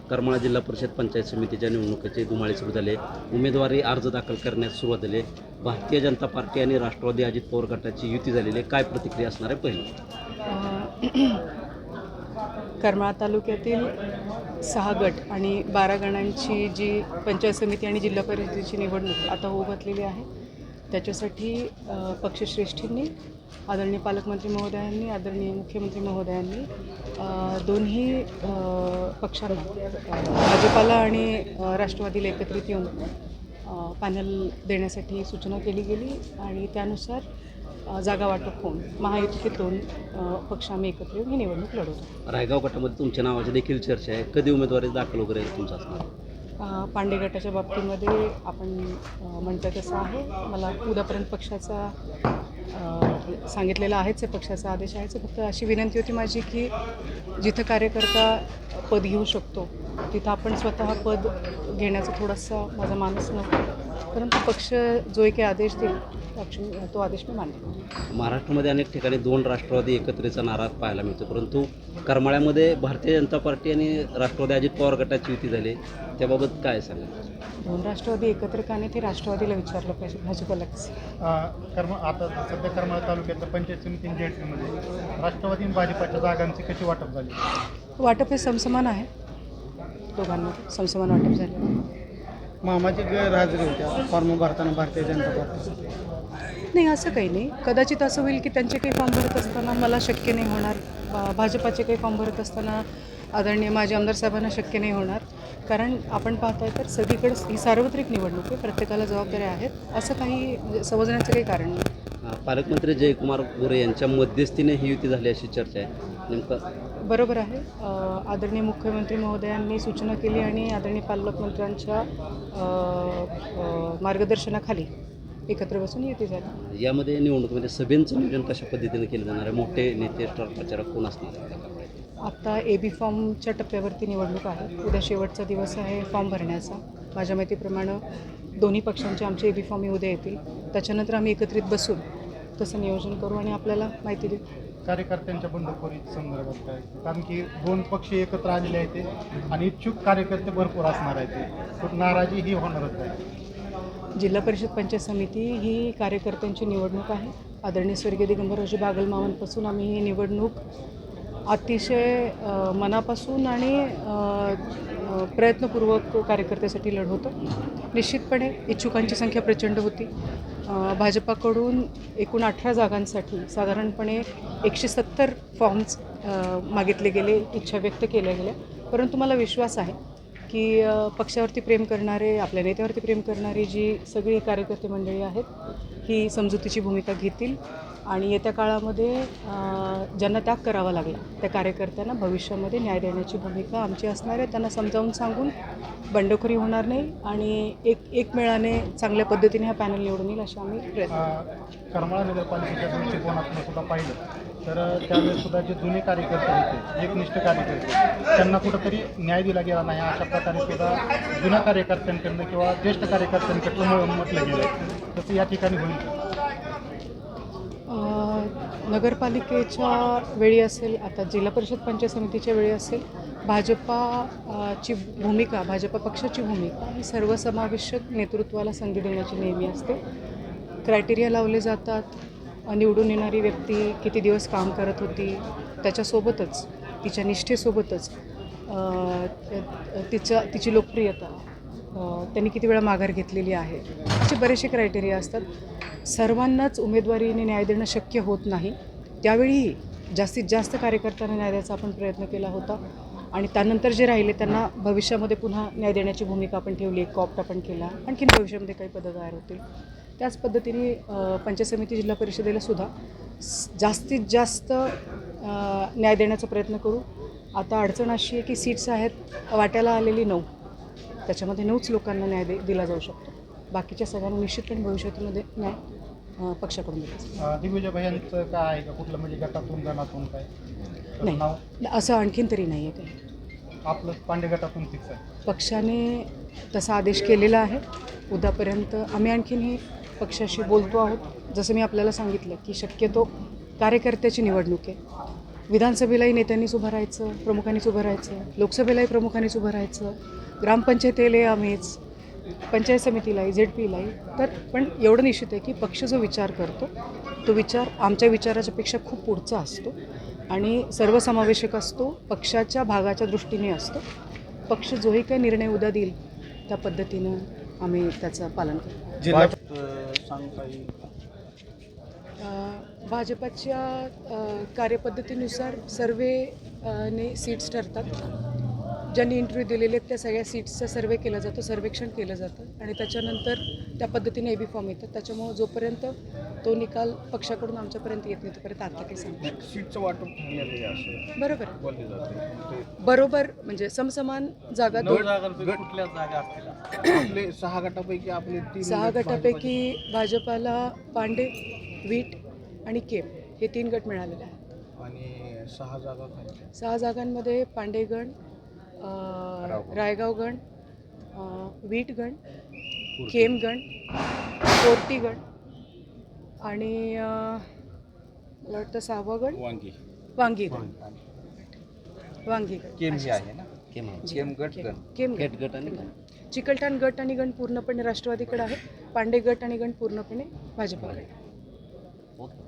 करमाळा जिल्हा परिषद पंचायत समितीच्या निवडणुकीचे धुमाळे सुरू झाले. उमेदवारी अर्ज दाखल करण्यास सुरुवात झाली. भारतीय जनता पार्टी आणि राष्ट्रवादी अजित पवार गटाची युती झालेली आहे. काय प्रतिक्रिया असणार आहे पहिली? करमाळा तालुक्यातील 6 गट आणि 12 गणांची जी पंचायत समिती आणि जिल्हा परिषदेची निवडणूक आता होऊ घातलेली आहे, त्याच्यासाठी पक्षश्रेष्ठींनी, आदरणीय पालकमंत्री महोदयांनी, आदरणीय मुख्यमंत्री महोदयांनी दोन्ही पक्षांना, भाजपाला आणि राष्ट्रवादीला एकत्रित येऊन पॅनल देण्यासाठी सूचना केली गेली आणि त्यानुसार जागा वाटप होऊन महायुतीचे 2 पक्ष आम्ही एकत्र येऊन ही निवडणूक लढवतो. रायगाव गटामध्ये तुमच्या नावाची देखील चर्चा आहे. कधी उमेदवारी दाखल वगैरे तुमचा असणार? पांडे गटाच्या बाबतीमध्ये आपण म्हणतो तसं आहे. मला उद्यापर्यंत पक्षाचा सांगितलेलं आहेच आहे, पक्षाचा आदेश आहेच आहे. फक्त अशी विनंती होती माझी की जिथं कार्यकर्ता पद घेऊ शकतो तिथं आपण स्वतः पद घेण्याचा थोडासा माझा मानस नव्हता, परंतु पक्ष जो एक आदेश देईल तो आदेश मी मानते. महाराष्ट्रामध्ये अनेक ठिकाणी 2 राष्ट्रवादी एकत्रेचा नारा पाहायला मिळतो, परंतु करमाळ्यामध्ये भारतीय जनता पार्टी आणि राष्ट्रवादी अजित पवार गटाची युती झाली. त्याबाबत काय सांगा? 2 राष्ट्रवादी एकत्र का नाही ते राष्ट्रवादीला विचारलं पाहिजे, भाजपलाच. आता सध्या करमाळा तालुक्याच्या पंचायत समितींच्या मध्ये राष्ट्रवादी आणि भाजपाच्या जागांची कशी वाटप झाली? वाटप हे समसमान आहे, दोघांमध्ये समसमान वाटप झालं. मामाची गैरहजेरी होत्या फॉर्म भरताना भारतीय जनता पार्टी. नाही, असं काही नाही. कदाचित असं होईल की त्यांचे काही फॉर्म भरत असताना मला शक्य नाही होणार, भाजपाचे काही फॉर्म भरत असताना आदरणीय माझे आमदार साहेबांना शक्य नाही होणार. कारण आपण पाहताय तर सगळीकडे ही सार्वत्रिक निवडणूक आहे, प्रत्येकाला जबाबदाऱ्या आहेत, असं काही समजण्याचं काही कारण नाही. पालकमंत्री जयकुमार गोरे यांच्या मध्यस्थीने ही युती झाली अशी चर्चा आहे. नेमकं बरोबर आहे. आदरणीय मुख्यमंत्री महोदयांनी सूचना केली आणि आदरणीय पालकमंत्र्यांच्या मार्गदर्शनाखाली एकत्र बसून युती झाली. यामध्ये निवडणुकीमध्ये सभेचं नियोजन कशा पद्धतीने केलं जाणार आहे? मोठे नेते, स्टार प्रचारक कोण असणार आहे? आता AB फॉर्मच्या टप्प्यावरती निवडणूक आहे. उद्या शेवटचा दिवस आहे फॉर्म भरण्याचा. माझ्या माहितीप्रमाणे दोन्ही पक्षांचे आमचे AB फॉर्म उद्या येतील. त्याच्यानंतर आम्ही एकत्रित बसून तसं नियोजन करू आणि आपल्याला माहिती देऊ. कार्यकर्त्यांच्या बंडखोरी संदर्भात काय? कारण की 2 पक्ष एकत्र आलेले आहेत आणि इच्छुक कार्यकर्ते भरपूर असणार आहेत, पण नाराजी ही होणारच आहे. जिल्हा परिषद पंचायत समिती ही कार्यकर्त्यांची निवडणूक आहे. आदरणीय स्वर्गीय दिगंबररावजी बागलमावांपासून आम्ही ही निवडणूक अतिशय मनापासून आणि प्रयत्नपूर्वक कार्यकर्त्यासाठी लढवतो. निश्चितपणे इच्छुकांची संख्या प्रचंड होती. भाजपाकडून एकूण 18 जागांसाठी साधारणपणे 170 फॉर्म्स मागितले गेले, इच्छा व्यक्त केल्या गेल्या. परंतु मला विश्वास आहे की पक्षावरती प्रेम करणारे, आपल्या नेत्यावरती प्रेम करणारी जी सगळी कार्यकर्ते मंडळी आहेत ही समजुतीची भूमिका घेतील आणि येत्या काळामध्ये ज्यांना त्याग करावा लागला त्या कार्यकर्त्यांना भविष्यामध्ये न्याय देण्याची भूमिका आमची असणार आहे. त्यांना समजावून सांगून बंडखोरी होणार नाही आणि एकमेळाने चांगल्या पद्धतीने हा पॅनल निवडून येईल अशा आम्ही प्रयत्न. करमाळा नगरपालिकेच्या दृष्टिकोनातून सुद्धा पाहिलं तर त्यावेळेस सुद्धा जे जुने कार्यकर्ते होते, एकनिष्ठ कार्यकर्ते, त्यांना कुठंतरी न्याय दिला गेला नाही. अशा प्रकारे सुद्धा जुन्या कार्यकर्त्यांकडनं किंवा ज्येष्ठ कार्यकर्त्यांकडनं म्हटलं गेलं. तसं या ठिकाणी होईल. नगरपालिकेच्या वेळी असेल, आता जिल्हा परिषद पंचायत समितीच्या वेळी असेल, भाजपाची भूमिका, भाजपा पक्षाची भूमिका ही सर्वसमावेशक नेतृत्वाला संधी देण्याची नेहमी असते. क्रायटेरिया लावले जातात. निवडून येणारी व्यक्ती किती दिवस काम करत होती, त्याच्यासोबतच तिच्या निष्ठेसोबतच तिची लोकप्रियता, त्यांनी किती वेळा माघार घेतलेली आहे, असे बरेचसे क्रायटेरिया असतात. सर्वांनाच उमेदवारीने न्याय देणं शक्य होत नाही. त्यावेळीही जास्तीत जास्त कार्यकर्त्यांना न्याय द्यायचा आपण प्रयत्न केला होता आणि त्यानंतर जे राहिले त्यांना भविष्यामध्ये पुन्हा न्याय देण्याची भूमिका आपण ठेवली. एक कॉप्ट आपण केला. आणखीन भविष्यामध्ये काही पदं तयार होतील. त्याच पद्धतीने पंचायत समिती जिल्हा परिषदेला सुद्धा जास्तीत जास्त न्याय देण्याचा प्रयत्न करू. आता अडचण अशी आहे की सीट्स आहेत वाट्याला आलेली 9, त्याच्यामध्ये 9च लोकांना न्याय दिला जाऊ शकतो. बाकीच्या सगळ्यांना निश्चितपणे भविष्यामध्ये न्याय पक्षाकडून देतो. दिग्विजय भैयांचं काय आहे का कुठलं म्हणजे गटातून गणातून काय? नाही, असं आणखीन तरी नाही आहे काही. आपलं पांडे गटातून फिक्स आहे. पक्षाने तसा आदेश केलेला आहे. उद्यापर्यंत आम्ही आणखीनही पक्षाशी बोलतो आहोत. जसं मी आपल्याला सांगितलं की शक्यतो कार्यकर्त्याची निवडणूक आहे. विधानसभेलाही नेत्यांनीच उभं राहायचं, प्रमुखांनीच उभं राहायचं, लोकसभेलाही प्रमुखांनीच उभं राहायचं, ग्रामपंचायतीलाही आम्हीच, पंचायत समितीलाही, ZPलाही. तर पण एवढं निश्चित आहे की पक्ष जो विचार करतो तो विचार आमच्या विचाराच्यापेक्षा खूप पुढचा असतो आणि सर्वसमावेशक असतो, पक्षाच्या भागाच्या दृष्टीने असतो. पक्ष जोही काही निर्णय उद्या देईल त्या पद्धतीनं आम्ही त्याचं पालन करू. सांगता येईल भाजपाच्या कार्यपद्धतीनुसार सर्वेने सीट्स ठरतात. ज्यांनी इंटरव्ह्यू दिलेले आहेत त्या सगळ्या सीट्सचा सर्वे केला जातो, सर्वेक्षण केलं जातं आणि त्याच्यानंतर त्या पद्धतीने AB फॉर्म येतात. त्याच्यामुळं जोपर्यंत तो निकाल पक्षाकडून आमच्यापर्यंत येत नाही तोपर्यंत आता काही सांगू सीटचं वाटप झालेलं आहे असं बरोबर बोलले जाते. बरोबर म्हणजे समसमान जागा कुठल्या जागा असतील आपले 6 गटापैकी आपले 6 गटापैकी भाजपाला पांडे, वीट आणि केम हे 3 गट मिळालेले आहेत. आणि 6 जागा काय 6 जागांमध्ये पांडेगण, रायगावगण, वीटगण, केमगण, कोर्टीगण आणि मला वाटतं 6वं गण वांगीगण. केम जे आहे ना केम गट आणि चिकलठाण गट आणि गण पूर्णपणे राष्ट्रवादीकडे आहे. पांडे गट आणि गण पूर्णपणे भाजपाकडे. ओके.